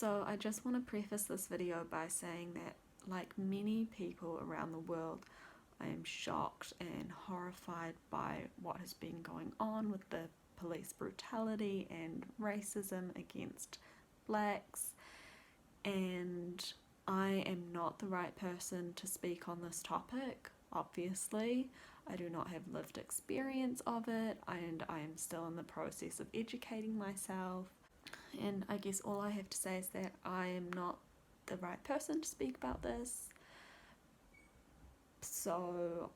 So I just want to preface this video by saying that, like many people around the world, I am shocked and horrified by what has been going on with the police brutality and racism against blacks, and I am not the right person to speak on this topic. Obviously, I do not have lived experience of it, and I am still in the process of educating myself. And I guess all I have to say is that I am not the right person to speak about this. So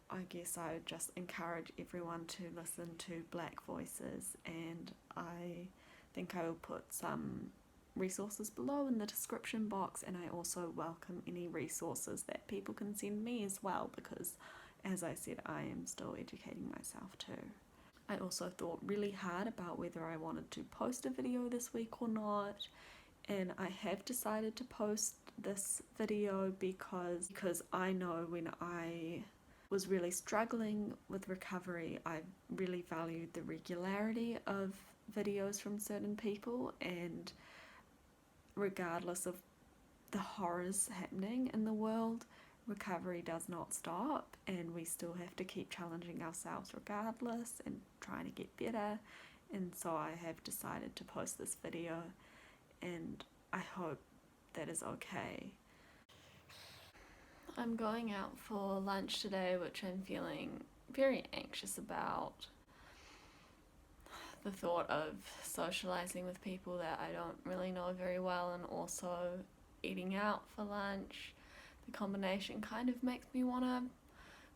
I guess I would just encourage everyone to listen to Black Voices, and I think I will put some resources below in the description box, and I also welcome any resources that people can send me as well, because as I said, I am still educating myself too. I also thought really hard about whether I wanted to post a video this week or not, and I have decided to post this video because I know when I was really struggling with recovery, I really valued the regularity of videos from certain people, and regardless of the horrors happening in the world, recovery does not stop, and we still have to keep challenging ourselves regardless and trying to get better. And so I have decided to post this video, and I hope that is okay. I'm going out for lunch today, which I'm feeling very anxious about. The thought of socializing with people that I don't really know very well, and also eating out for lunch, the combination kind of makes me want to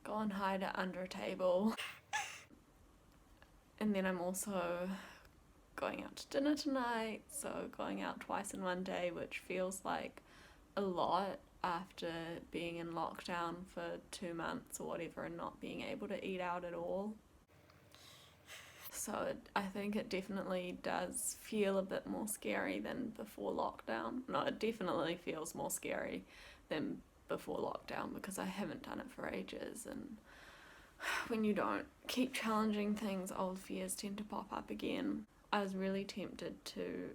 go and hide under a table. And then I'm also going out to dinner tonight, so going out twice in one day, which feels like a lot after being in lockdown for 2 months or whatever and not being able to eat out at all. So I think it definitely does feel a bit more scary than before lockdown. No, it definitely feels more scary than before lockdown, because I haven't done it for ages, and when you don't keep challenging things, old fears tend to pop up again. I was really tempted to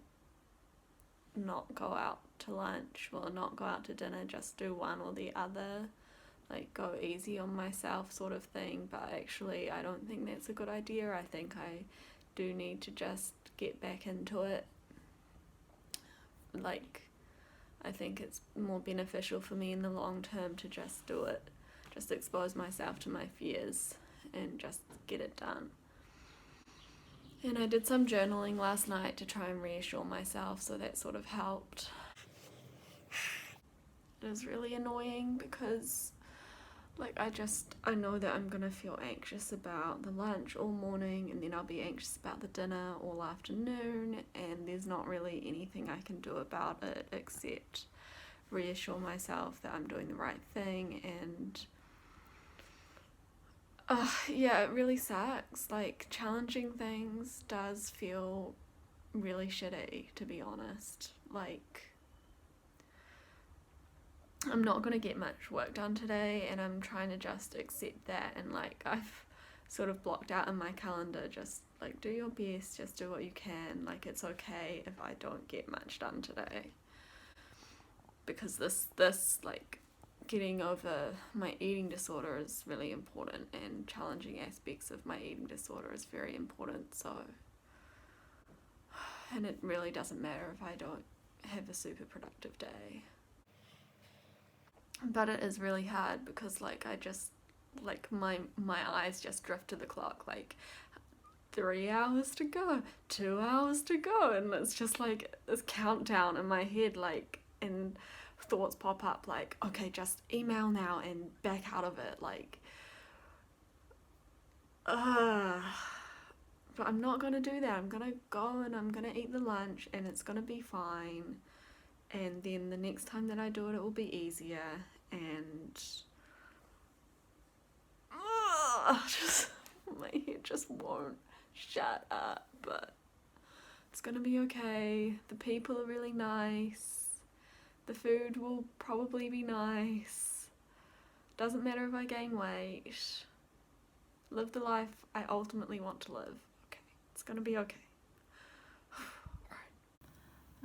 not go out to lunch, well, not go out to dinner, just do one or the other, like go easy on myself sort of thing, but actually I don't think that's a good idea. I think I do need to just get back into it. Like, I think it's more beneficial for me in the long term to just do it, just expose myself to my fears and just get it done. And I did some journaling last night to try and reassure myself, so that sort of helped. It is really annoying because I know that I'm gonna feel anxious about the lunch all morning, and then I'll be anxious about the dinner all afternoon, and there's not really anything I can do about it except reassure myself that I'm doing the right thing. And yeah, it really sucks. Like, challenging things does feel really shitty, to be honest. Like, I'm not gonna get much work done today, and I'm trying to just accept that, and like I've sort of blocked out in my calendar, just like do your best, just do what you can, like it's okay if I don't get much done today, because this like getting over my eating disorder is really important, and challenging aspects of my eating disorder is very important. So, and it really doesn't matter if I don't have a super productive day. But it is really hard because like I just, like my eyes just drift to the clock, like 3 hours to go, 2 hours to go, and it's just like this countdown in my head, like, and thoughts pop up like, okay, just email now and back out of it, like, but I'm not gonna do that. I'm gonna go and I'm gonna eat the lunch, and it's gonna be fine, and then the next time that I do it, it will be easier, and just my head just won't shut up. But it's gonna be okay. The people are really nice. The food will probably be nice. Doesn't matter if I gain weight. Live the life I ultimately want to live. Okay, it's gonna be okay.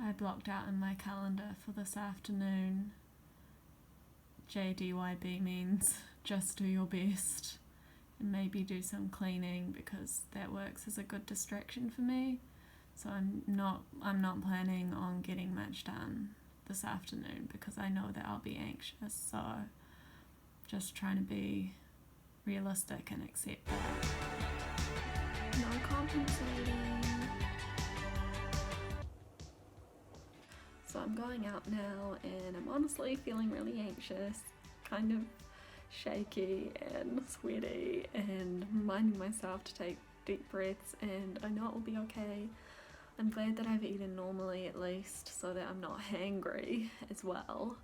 I blocked out in my calendar for this afternoon. JDYB means just do your best and maybe do some cleaning, because that works as a good distraction for me. So I'm not planning on getting much done this afternoon because I know that I'll be anxious. So just trying to be realistic and accept that. No compensating. So I'm going out now and I'm honestly feeling really anxious, kind of shaky and sweaty, and reminding myself to take deep breaths, and I know it will be okay. I'm glad that I've eaten normally at least, so that I'm not hangry as well.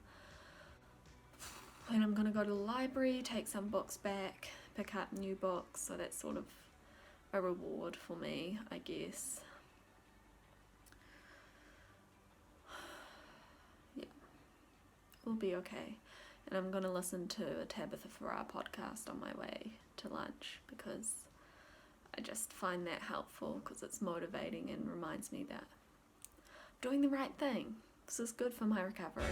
And I'm gonna go to the library, take some books back, pick up new books, so that's sort of a reward for me, I guess. Yeah, it'll be okay. And I'm gonna listen to a Tabitha Farrar podcast on my way to lunch, because I just find that helpful, because it's motivating and reminds me that I'm doing the right thing. This is good for my recovery.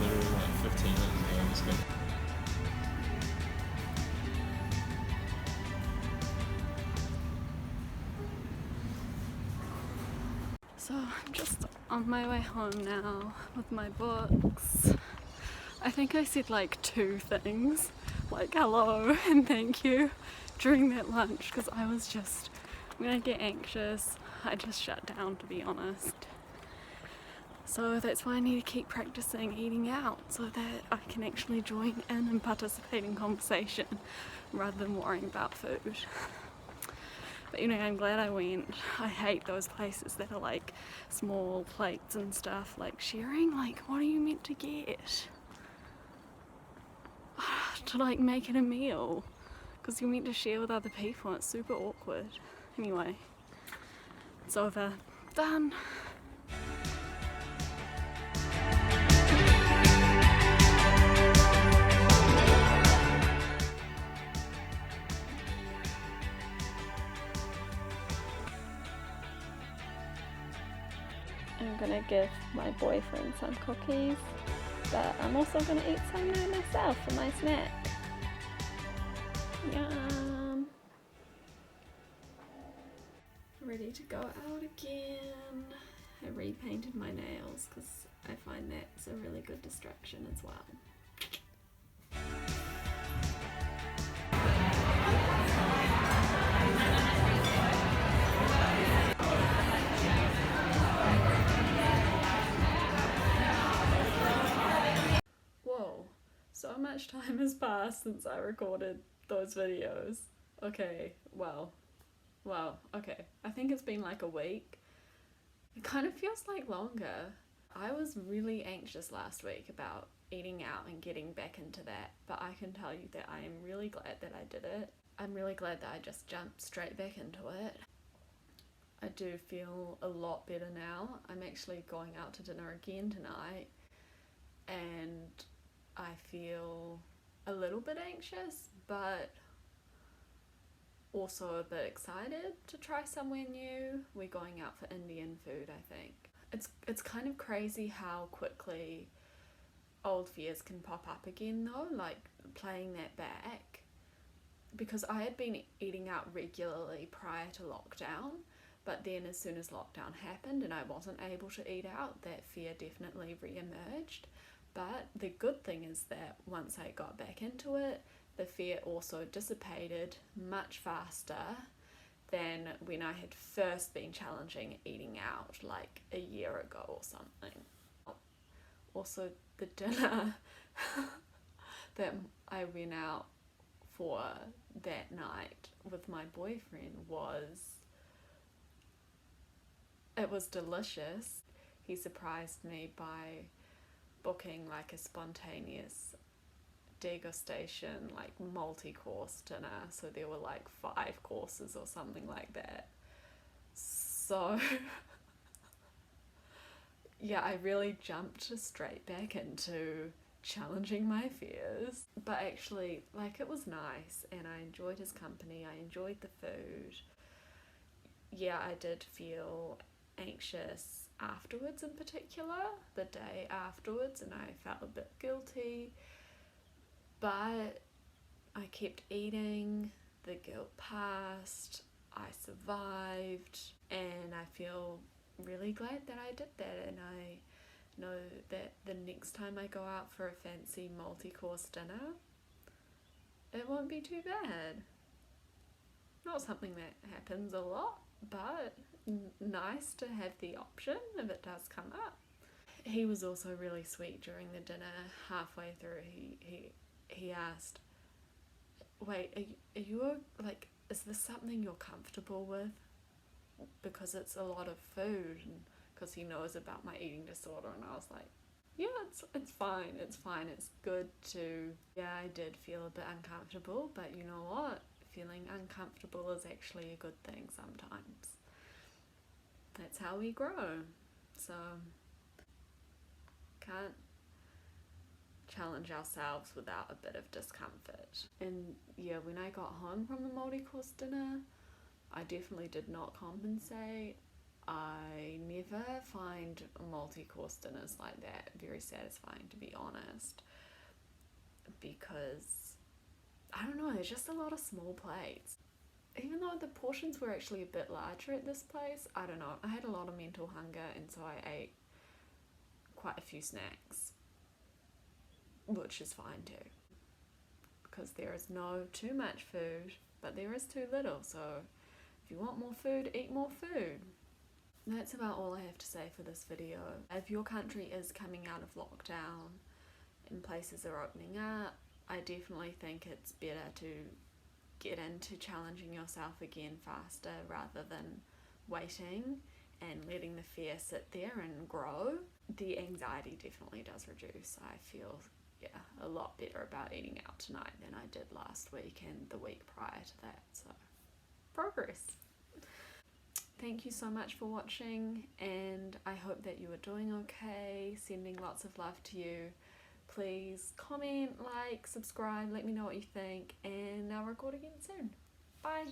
Literally like 15 minutes ago, I'm just going. So I'm just on my way home now with my books. I think I said like 2 things, like hello and thank you, during that lunch, because I was just, when I get anxious, I just shut down, to be honest. So that's why I need to keep practicing eating out, so that I can actually join in and participate in conversation rather than worrying about food. But you know, I'm glad I went. I hate those places that are like small plates and stuff, like sharing, like what are you meant to get? To like make it a meal, because you're meant to share with other people. It's super awkward. Anyway, it's over. Done. I'm gonna give my boyfriend some cookies, but I'm also gonna eat some now myself for my snack. Yum! Ready to go out again. I repainted my nails because I find that's a really good distraction as well. Whoa, so much time has passed since I recorded those videos. Okay, wow, okay. I think it's been like a week. It kind of feels like longer. I was really anxious last week about eating out and getting back into that, but I can tell you that I am really glad that I did it. I'm really glad that I just jumped straight back into it. I do feel a lot better now. I'm actually going out to dinner again tonight, and I feel a little bit anxious, but also a bit excited to try somewhere new. We're going out for Indian food, I think. It's kind of crazy how quickly old fears can pop up again though, like playing that back. Because I had been eating out regularly prior to lockdown, but then as soon as lockdown happened and I wasn't able to eat out, that fear definitely re-emerged. But the good thing is that once I got back into it, the fear also dissipated much faster than when I had first been challenging eating out like a year ago or something. Also, the dinner that I went out for that night with my boyfriend it was delicious. He surprised me by booking like a spontaneous degustation, like multi-course dinner, so there were like 5 courses or something like that. So yeah, I really jumped straight back into challenging my fears, but actually like it was nice and I enjoyed his company, I enjoyed the food. yeah, I did feel anxious afterwards, in particular, the day afterwards, and I felt a bit guilty, but I kept eating, the guilt passed, I survived, and I feel really glad that I did that, and I know that the next time I go out for a fancy multi-course dinner, it won't be too bad. Not something that happens a lot, but nice to have the option if it does come up. He was also really sweet during the dinner. Halfway through, he asked, "Wait, are you like? Is this something you're comfortable with? Because it's a lot of food," and because he knows about my eating disorder, and I was like, "Yeah, it's fine. It's fine. It's good to." Yeah, I did feel a bit uncomfortable, but you know what? Feeling uncomfortable is actually a good thing sometimes. That's how we grow. So can't challenge ourselves without a bit of discomfort. And yeah, when I got home from the multi-course dinner, I definitely did not compensate. I never find multi-course dinners like that very satisfying, to be honest, because I don't know, there's just a lot of small plates. Even though the portions were actually a bit larger at this place, I don't know, I had a lot of mental hunger, and so I ate quite a few snacks, which is fine too, because there is no too much food, but there is too little, so if you want more food, eat more food. That's about all I have to say for this video. If your country is coming out of lockdown and places are opening up, I definitely think it's better to get into challenging yourself again faster rather than waiting and letting the fear sit there and grow. The anxiety definitely does reduce. I feel, yeah, a lot better about eating out tonight than I did last week and the week prior to that, so progress. Thank you so much for watching, and I hope that you are doing okay. Sending lots of love to you. Please comment, like, subscribe, let me know what you think, and I'll record again soon. Bye!